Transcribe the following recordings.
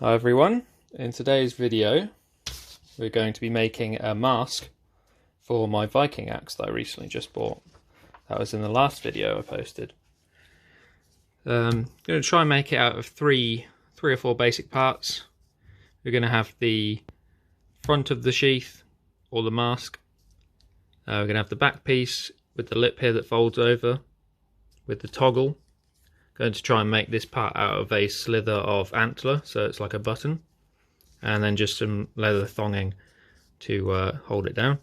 Hi everyone, in today's video we're going to be making a mask for my Viking axe that I recently just bought. That was in the last video I posted. I'm going to try and make it out of three or four basic parts. We're going to have the front of the sheath, or the mask. We're going to have the back piece with the lip here that folds over with the toggle. Going to try and make this part out of a slither of antler, so it's like a button, and then just some leather thonging to hold it down,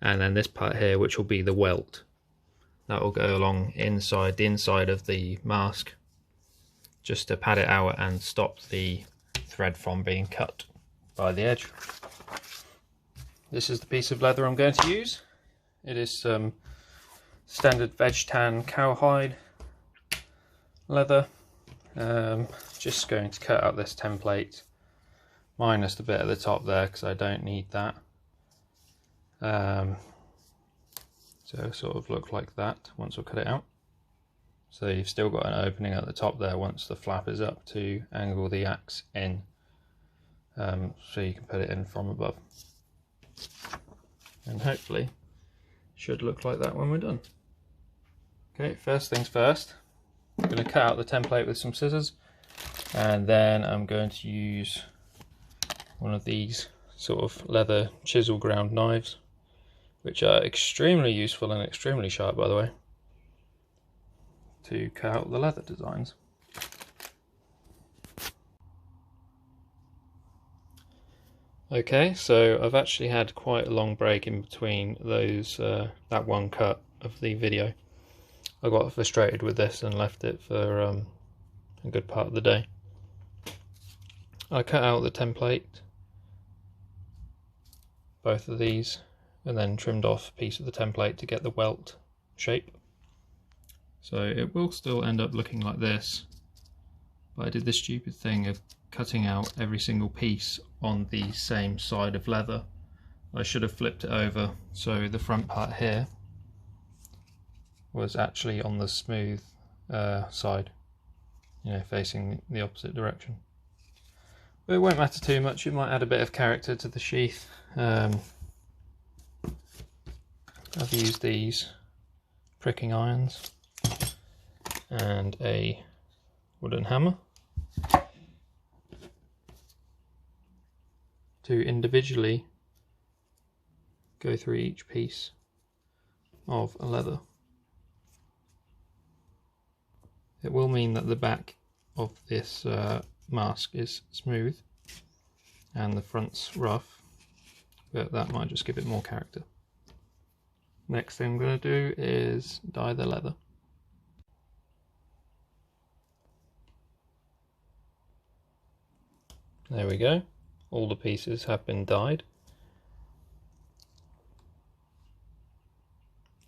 and then this part here, which will be the welt, that will go along inside the inside of the mask, just to pad it out and stop the thread from being cut by the edge. This is the piece of leather I'm going to use. It is some standard veg tan cowhide leather. Just going to cut out this template minus the bit at the top there because I don't need that. So it'll sort of look like that once we cut it out. So you've still got an opening at the top there once the flap is up to angle the axe in, so you can put it in from above, and hopefully should look like that when we're done. Okay, first things first, I'm going to cut out the template with some scissors, and then I'm going to use one of these sort of leather chisel ground knives, which are extremely useful and extremely sharp, by the way, to cut out the leather designs. Okay, so I've actually had quite a long break in between those that one cut of the video. I got frustrated with this and left it for a good part of the day. I cut out the template, both of these, and then trimmed off a piece of the template to get the welt shape. So it will still end up looking like this, but I did the stupid thing of cutting out every single piece on the same side of leather. I should have flipped it over so the front part here was actually on the smooth side, facing the opposite direction. But it won't matter too much. It might add a bit of character to the sheath. I've used these pricking irons and a wooden hammer to individually go through each piece of leather. It will mean that the back of this mask is smooth and the front's rough, but that might just give it more character. Next thing I'm going to do is dye the leather. There we go, all the pieces have been dyed.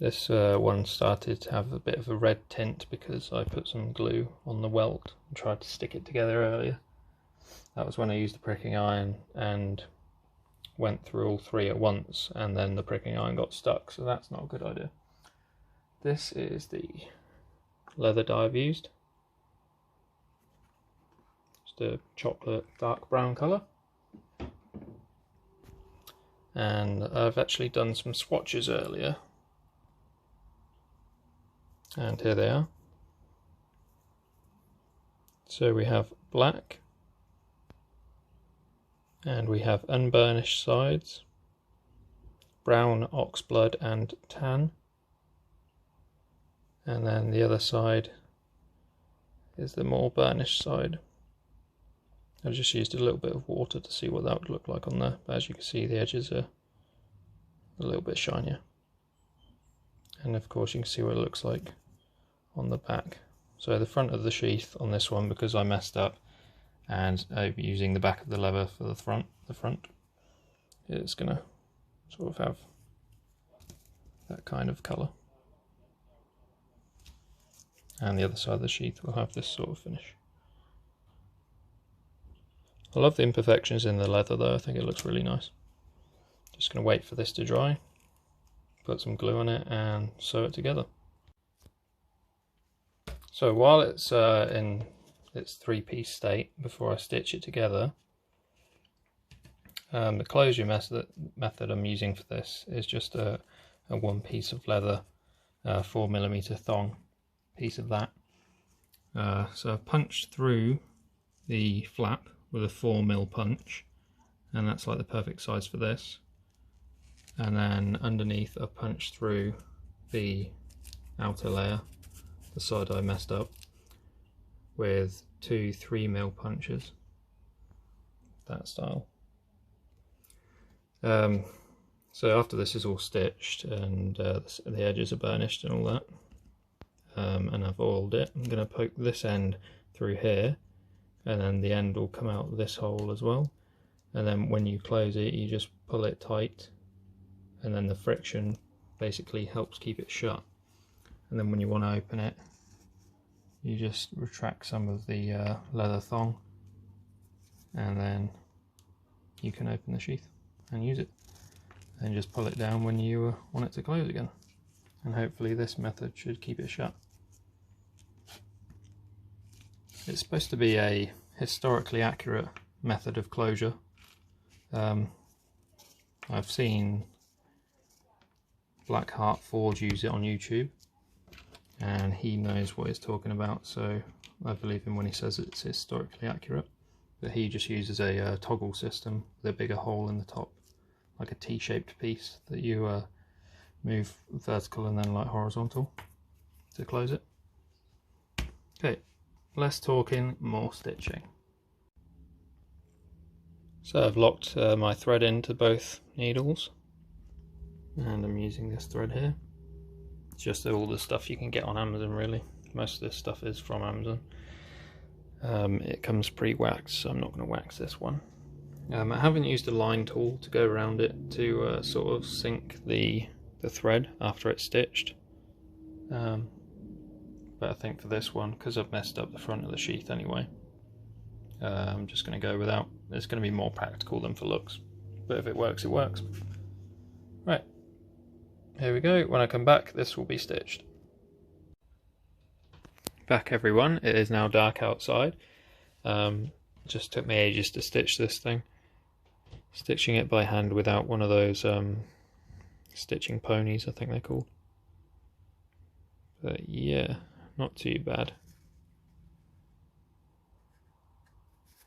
This one started to have a bit of a red tint because I put some glue on the welt and tried to stick it together earlier. That was when I used the pricking iron and went through all three at once, and then the pricking iron got stuck, so that's not a good idea. This is the leather dye I've used. Just a chocolate dark brown colour. And I've actually done some swatches earlier, and here they are. So we have black, and we have unburnished sides, brown, oxblood and tan, and then the other side is the more burnished side. I've just used a little bit of water to see what that would look like on there, but as you can see the edges are a little bit shinier, and of course you can see what it looks like on the back. So the front of the sheath on this one, because I messed up and I'm using the back of the lever for the front, it's going to sort of have that kind of colour, and the other side of the sheath will have this sort of finish. I love the imperfections in the leather though, I think it looks really nice. Just going to wait for this to dry, put some glue on it and sew it together. So while it's in its three-piece state before I stitch it together. The closure method I'm using for this is just a one piece of leather, 4mm thong piece of that. So I've punched through the flap with a 4mm punch, and that's like the perfect size for this. And then underneath I've punched through the outer layer, the side I messed up, with two 3mm punches, that style. So after this is all stitched and the edges are burnished and all that, and I've oiled it, I'm going to poke this end through here, and then the end will come out this hole as well. And then when you close it, you just pull it tight, and then the friction basically helps keep it shut. And then when you want to open it, you just retract some of the leather thong, and then you can open the sheath and use it. And just pull it down when you want it to close again. And hopefully this method should keep it shut. It's supposed to be a historically accurate method of closure. I've seen Blackheart Forge use it on YouTube, and he knows what he's talking about, so I believe him when he says it's historically accurate. But he just uses a toggle system with a bigger hole in the top, like a T-shaped piece that you move vertical and then like horizontal to close it. Okay, less talking, more stitching. So I've locked my thread into both needles, and I'm using this thread here. It's just all the stuff you can get on Amazon really. Most of this stuff is from Amazon. It comes pre-waxed, so I'm not going to wax this one. I haven't used a line tool to go around it to sort of sink the thread after it's stitched. But I think for this one, because I've messed up the front of the sheath anyway, I'm just going to go without. It's going to be more practical than for looks, but if it works, it works. Right, here we go. When I come back, this will be stitched. Back everyone, it is now dark outside. Just took me ages to stitch this thing. Stitching it by hand without one of those stitching ponies, I think they're called. But yeah, not too bad.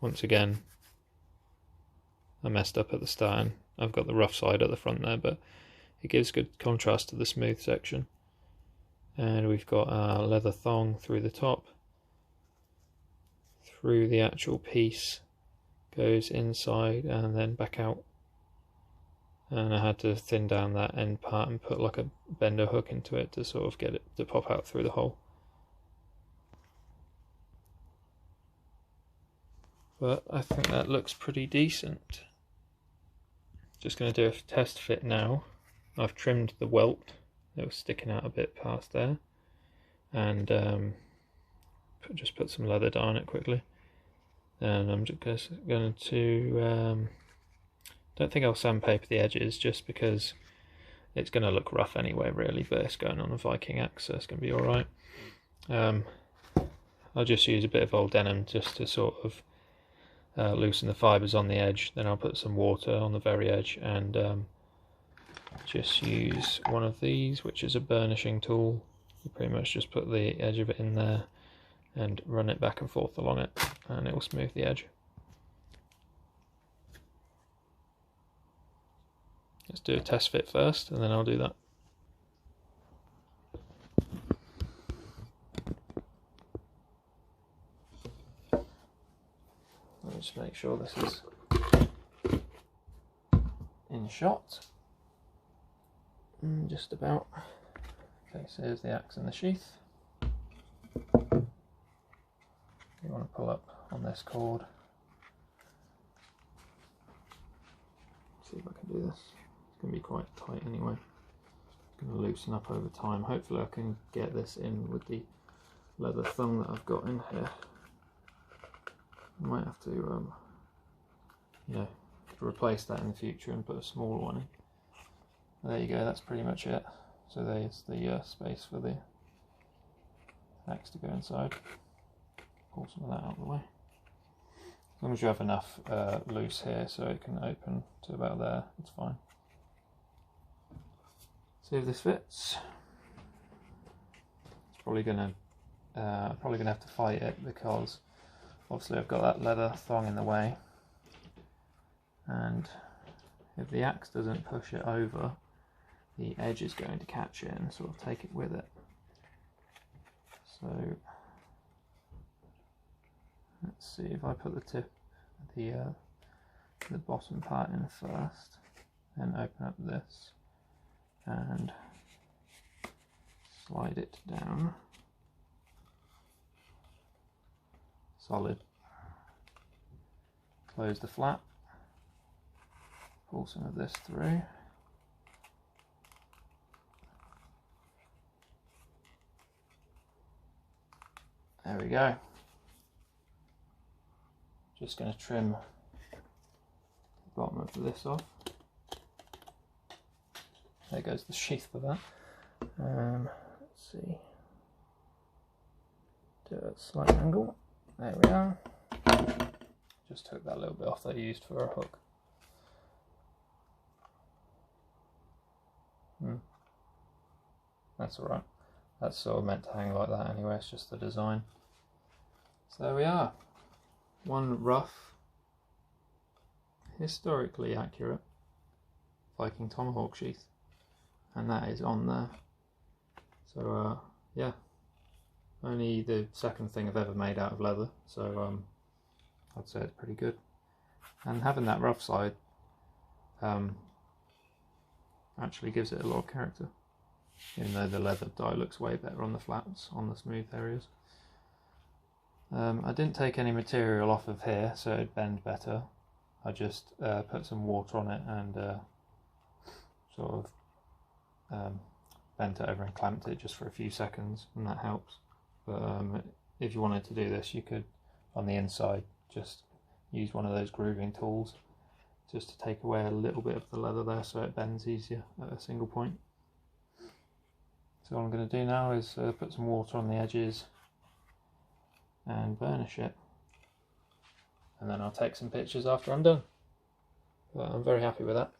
Once again, I messed up at the start, and I've got the rough side at the front there, but it gives good contrast to the smooth section. And we've got our leather thong through the top, through the actual piece, goes inside and then back out. And I had to thin down that end part and put like a bender hook into it to sort of get it to pop out through the hole. But I think that looks pretty decent. Just going to do a test fit now. I've trimmed the welt. It was sticking out a bit past there, and just put some leather dye on it quickly. And I'm just going to don't think I'll sandpaper the edges, just because it's going to look rough anyway really, but it's going on a Viking axe, so it's going to be alright. I'll just use a bit of old denim just to sort of loosen the fibres on the edge. Then I'll put some water on the very edge, and just use one of these, which is a burnishing tool. You pretty much just put the edge of it in there and run it back and forth along it, and it will smooth the edge. Let's do a test fit first, and then I'll do that. Let me just make sure this is in shot. Just about. Okay, so here's the axe in the sheath. You want to pull up on this cord. See if I can do this. It's going to be quite tight anyway. It's going to loosen up over time. Hopefully I can get this in with the leather thong that I've got in here. I might have to, you know, replace that in the future and put a smaller one in. There you go, that's pretty much it. So there's the space for the axe to go inside. pull some of that out of the way. As long as you have enough loose here so it can open to about there, it's fine. See if this fits. It's probably gonna have to fight it because obviously I've got that leather thong in the way, and if the axe doesn't push it over, the edge is going to catch it and sort of take it with it. So let's see if I put the bottom part in first, then open up this and slide it down. Solid. Close the flap, pull some of this through. There we go. Just going to trim the bottom of this off. There goes the sheath for that. Let's see. Do it at a slight angle. There we are. Just took that little bit off that I used for a hook. That's alright. That's sort of meant to hang like that anyway, it's just the design. So there we are. One rough, historically accurate Viking tomahawk sheath. And that is on there. So yeah, only the second thing I've ever made out of leather, so I'd say it's pretty good. And having that rough side actually gives it a lot of character, even though the leather dye looks way better on the flats, on the smooth areas. I didn't take any material off of here so it'd bend better. I just put some water on it and sort of bent it over and clamped it just for a few seconds, and that helps. But if you wanted to do this, you could, on the inside, just use one of those grooving tools just to take away a little bit of the leather there so it bends easier at a single point. So what I'm going to do now is put some water on the edges and burnish it, and then I'll take some pictures after I'm done. But I'm very happy with that.